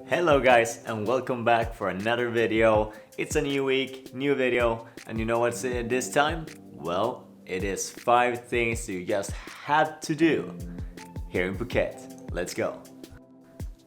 Hello guys, and welcome back for another video. It's a new week, new video, and you know what's in it this time? Well, it is 5 things you just had to do here in Phuket. Let's go.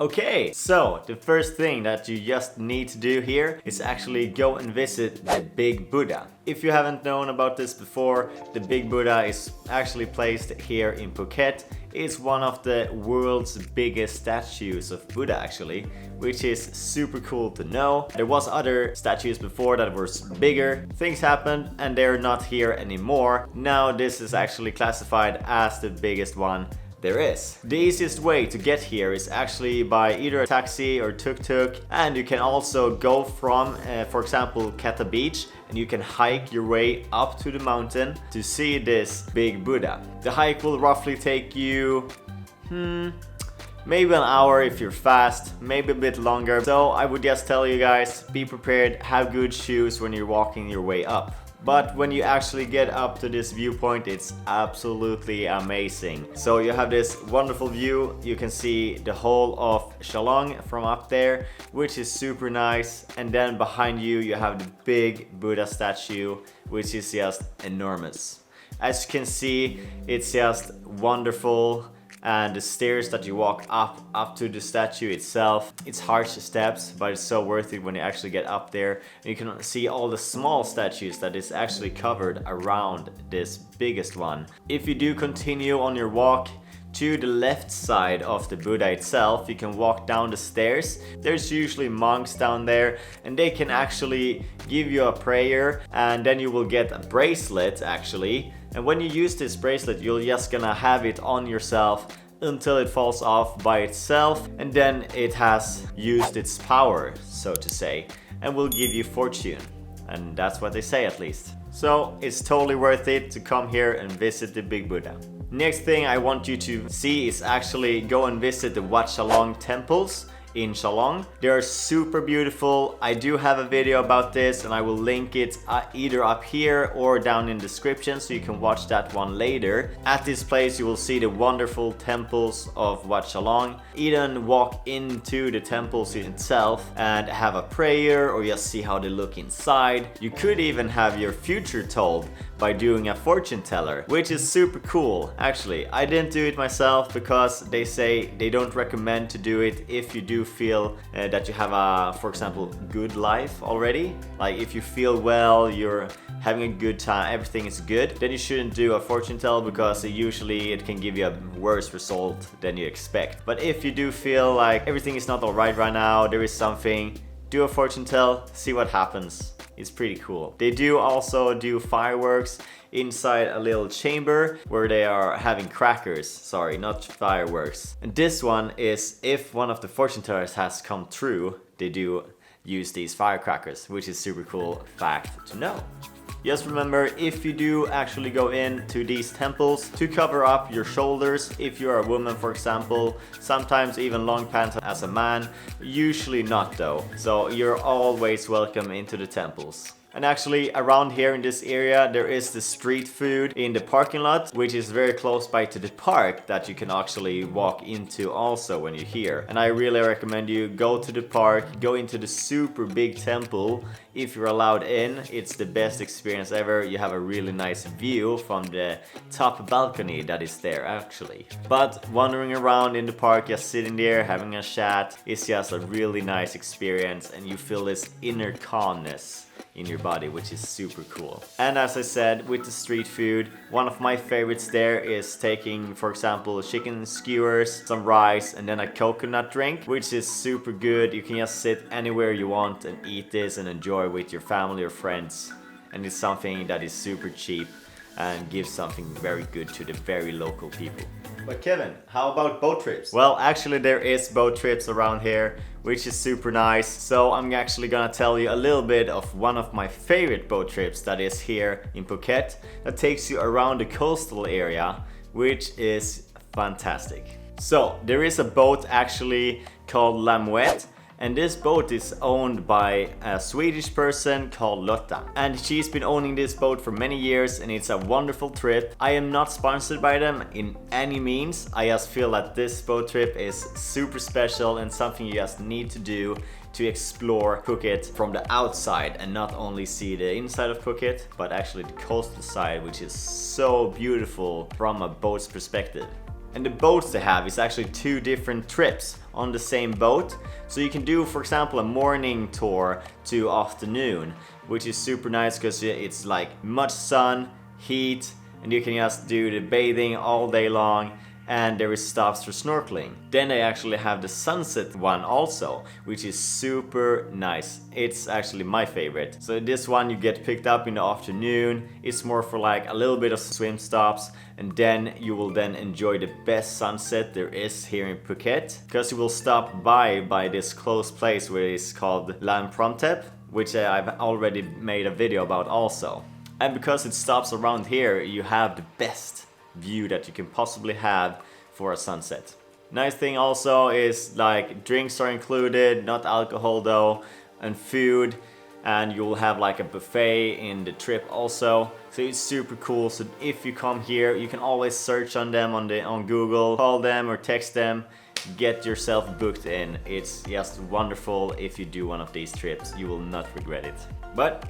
Okay, so the first thing that you just need to do here is actually go and visit the Big Buddha. If you haven't known about this before, the Big Buddha is actually placed here in Phuket. It's one of the world's biggest statues of Buddha actually, which is super cool to know. There was other statues before that were bigger. Things happened and they're not here anymore. Now this is actually classified as the biggest one there is. The easiest way to get here is actually by either a taxi or tuk-tuk, and you can also go from for example Kata Beach, and you can hike your way up to the mountain to see this Big Buddha. The hike will roughly take you maybe an hour if you're fast, maybe a bit longer. So I would just tell you guys, be prepared, have good shoes when you're walking your way up. But when you actually get up to this viewpoint, it's absolutely amazing. So you have this wonderful view. You can see the whole of Chalong from up there, which is super nice. And then behind you, you have the big Buddha statue, which is just enormous. As you can see, it's just wonderful. And the stairs that you walk up to the statue itself, it's harsh steps, but it's so worth it when you actually get up there. And you can see all the small statues that is actually covered around this biggest one. If you do continue on your walk to the left side of the Buddha itself, you can walk down the stairs. There's usually monks down there, and they can actually give you a prayer, and then you will get a bracelet actually. And when you use this bracelet, you're just gonna have it on yourself until it falls off by itself, and then it has used its power, so to say, and will give you fortune. And that's what they say, at least. So it's totally worth it to come here and visit the Big Buddha. Next thing I want you to see is actually go and visit the Wat Chalong Temples in Chalong. They are super beautiful. I do have a video about this, and I will link it either up here or down in the description, so you can watch that one later. At this place you will see the wonderful temples of Wat Chalong. Even walk into the temples itself and have a prayer, or just see how they look inside. You could even have your future told by doing a fortune teller, which is super cool. Actually, I didn't do it myself because they say they don't recommend to do it if you do feel that you have a, for example, good life already. Like if you feel well, you're having a good time, everything is good, then you shouldn't do a fortune tell, because usually it can give you a worse result than you expect. But if you do feel like everything is not alright right now, there is something, do a fortune tell, see what happens. It's pretty cool. They do also do fireworks inside a little chamber where they are having crackers. Sorry, not fireworks. And this one is if one of the fortune tellers has come true, they do use these firecrackers, which is super cool fact to know. Just remember, if you do actually go into these temples, to cover up your shoulders. If you're a woman, for example, sometimes even long pants as a man, usually not though. So you're always welcome into the temples. And actually around here in this area there is the street food in the parking lot, which is very close by to the park that you can actually walk into also when you're here. And I really recommend you go to the park, go into the super big temple if you're allowed in. It's the best experience ever. You have a really nice view from the top balcony that is there actually. But wandering around in the park, just sitting there having a chat, is just a really nice experience, and you feel this inner calmness in your body, which is super cool. And as I said, with the street food, one of my favorites there is taking, for example, chicken skewers, some rice, and then a coconut drink, which is super good. You can just sit anywhere you want and eat this and enjoy with your family or friends. And it's something that is super cheap and gives something very good to the very local people. But Kevin, how about boat trips? Well, actually there is boat trips around here, which is super nice. So I'm actually gonna tell you a little bit of one of my favorite boat trips that is here in Phuket, that takes you around the coastal area, which is fantastic. So there is a boat actually called Moet, And this boat is owned by a Swedish person called Lotta. And she's been owning this boat for many years and it's a wonderful trip. I am not sponsored by them in any means. I just feel that this boat trip is super special and something you just need to do to explore Phuket from the outside and not only see the inside of Phuket, but actually the coastal side, which is so beautiful from a boat's perspective. And the boats they have is actually 2 different trips on the same boat. So you can do, for example, a morning tour to afternoon, which is super nice because it's like much sun, heat, and you can just do the bathing all day long. And there is stops for snorkeling. Then they actually have the sunset one also, which is super nice. It's actually my favorite. So this one you get picked up in the afternoon. It's more for like a little bit of swim stops, and then you will then enjoy the best sunset there is here in Phuket, because you will stop by this close place where it's called laem Promthep, which I've already made a video about also. And because it stops around here, you have the best view that you can possibly have for a sunset. Nice thing also is like drinks are included, not alcohol though, and food, and you'll have like a buffet in the trip also. So it's super cool. So if you come here, you can always search on them on Google, call them or text them, get yourself booked in. It's just wonderful. If you do one of these trips, you will not regret it. But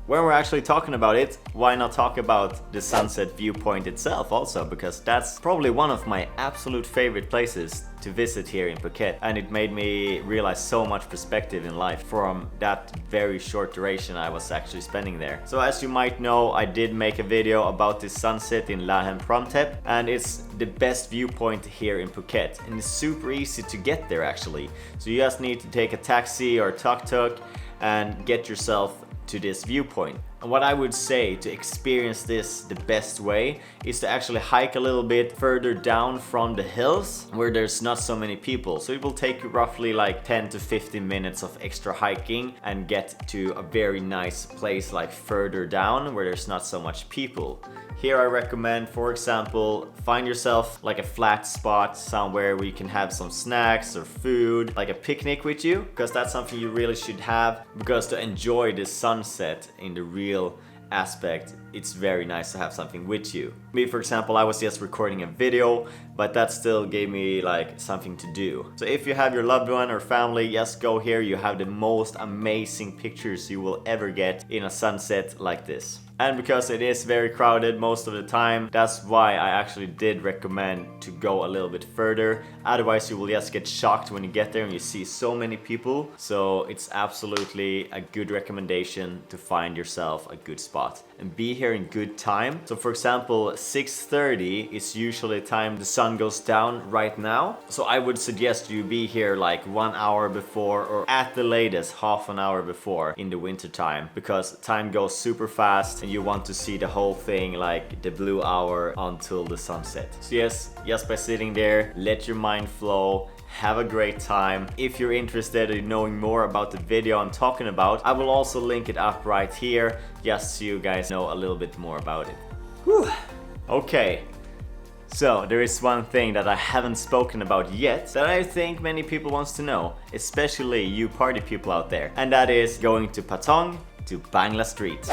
when we're actually talking about it, why not talk about the sunset viewpoint itself also, because that's probably one of my absolute favorite places to visit here in Phuket, and it made me realize so much perspective in life from that very short duration I was actually spending there. So as you might know, I did make a video about this sunset in laem Promthep, and it's the best viewpoint here in Phuket, and it's super easy to get there actually. So you just need to take a taxi or tuk-tuk and get yourself to this viewpoint. And what I would say to experience this the best way is to actually hike a little bit further down from the hills where there's not so many people. So it will take you roughly like 10 to 15 minutes of extra hiking and get to a very nice place like further down where there's not so much people. Here I recommend, for example, find yourself like a flat spot somewhere where you can have some snacks or food, like a picnic with you, because that's something you really should have, because to enjoy the sunset in the real aspect, it's very nice to have something with you. Me, for example, I was just recording a video, but that still gave me like something to do. So if you have your loved one or family, just go here. You have the most amazing pictures you will ever get in a sunset like this. And because it is very crowded most of the time, that's why I actually did recommend to go a little bit further. Otherwise you will just get shocked when you get there and you see so many people. So it's absolutely a good recommendation to find yourself a good spot and be here in good time. So for example, 6:30 is usually the time the sun goes down right now. So I would suggest you be here like 1 hour before, or at the latest half an hour before in the winter time, because time goes super fast and you want to see the whole thing, like the blue hour until the sunset. So yes, just by sitting there, let your mind flow, have a great time. If you're interested in knowing more about the video I'm talking about, I will also link it up right here, just so you guys know a little bit more about it. Whew. Okay, so there is one thing that I haven't spoken about yet that I think many people wants to know, especially you party people out there, and that is going to Patong to Bangla Street.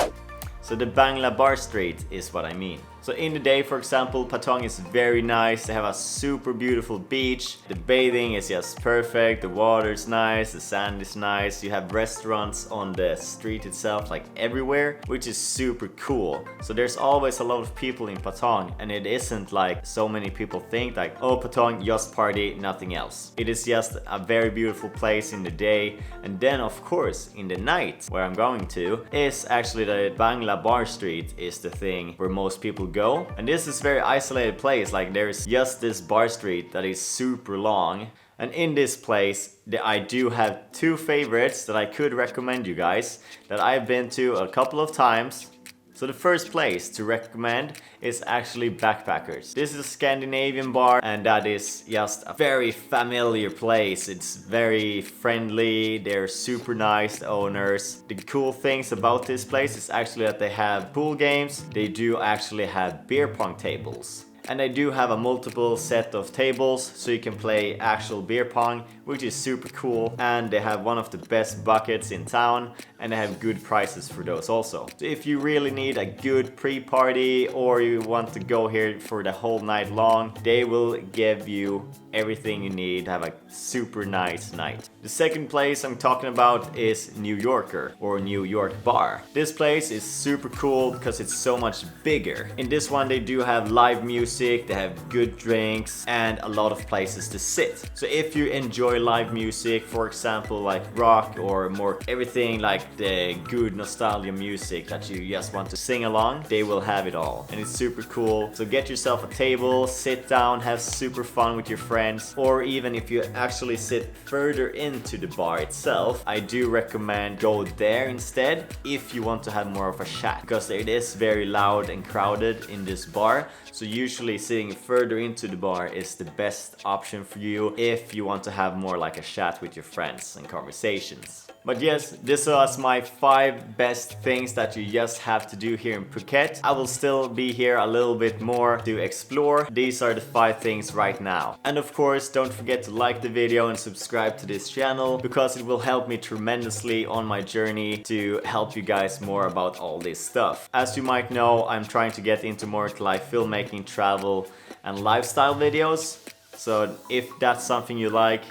So the Bangla Barstreet is what I mean. So in the day, for example, Patong is very nice. They have a super beautiful beach. The bathing is just perfect. The water is nice. The sand is nice. You have restaurants on the street itself, like everywhere, which is super cool. So there's always a lot of people in Patong, and it isn't like so many people think like, oh, Patong, just party, nothing else. It is just a very beautiful place in the day. And then of course, in the night, where I'm going to, is actually the Bangla Barstreet is the thing where most people go. And this is a very isolated place, like there's just this bar street that is super long. And in this place, I do have 2 favorites that I could recommend you guys, that I've been to a couple of times. So the first place to recommend is actually Backpackers. This is a Scandinavian bar, and that is just a very familiar place. It's very friendly, they're super nice, the owners. The cool things about this place is actually that they have pool games. They do actually have beer pong tables. And they do have a multiple set of tables so you can play actual beer pong, which is super cool. And they have one of the best buckets in town, and they have good prices for those also. So if you really need a good pre-party or you want to go here for the whole night long, they will give you everything you need to have a super nice night. The second place I'm talking about is New Yorker, or New York Bar. This place is super cool because it's so much bigger. In this one they do have live music, they have good drinks, and a lot of places to sit. So if you enjoy live music, for example like rock or more everything like the good nostalgia music that you just want to sing along, they will have it all. And it's super cool. So get yourself a table, sit down, have super fun with your friends, or even if you actually sit further into the bar itself, I do recommend go there instead if you want to have more of a chat, because it is very loud and crowded in this bar. So usually sitting further into the bar is the best option for you if you want to have more like a chat with your friends and conversations. But yes, this was my 5 best things that you just have to do here in Phuket. I will still be here a little bit more to explore. These are the 5 things right now. And of course, don't forget to like the video and subscribe to this channel, because it will help me tremendously on my journey to help you guys more about all this stuff. As you might know, I'm trying to get into more like filmmaking, travel, and lifestyle videos. So if that's something you like,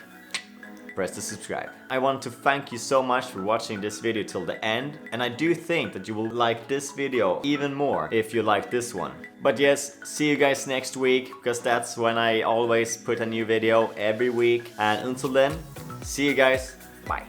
press the subscribe. I want to thank you so much for watching this video till the end, and I do think that you will like this video even more if you like this one. But yes, see you guys next week, because that's when I always put a new video every week. And until then, see you guys, bye.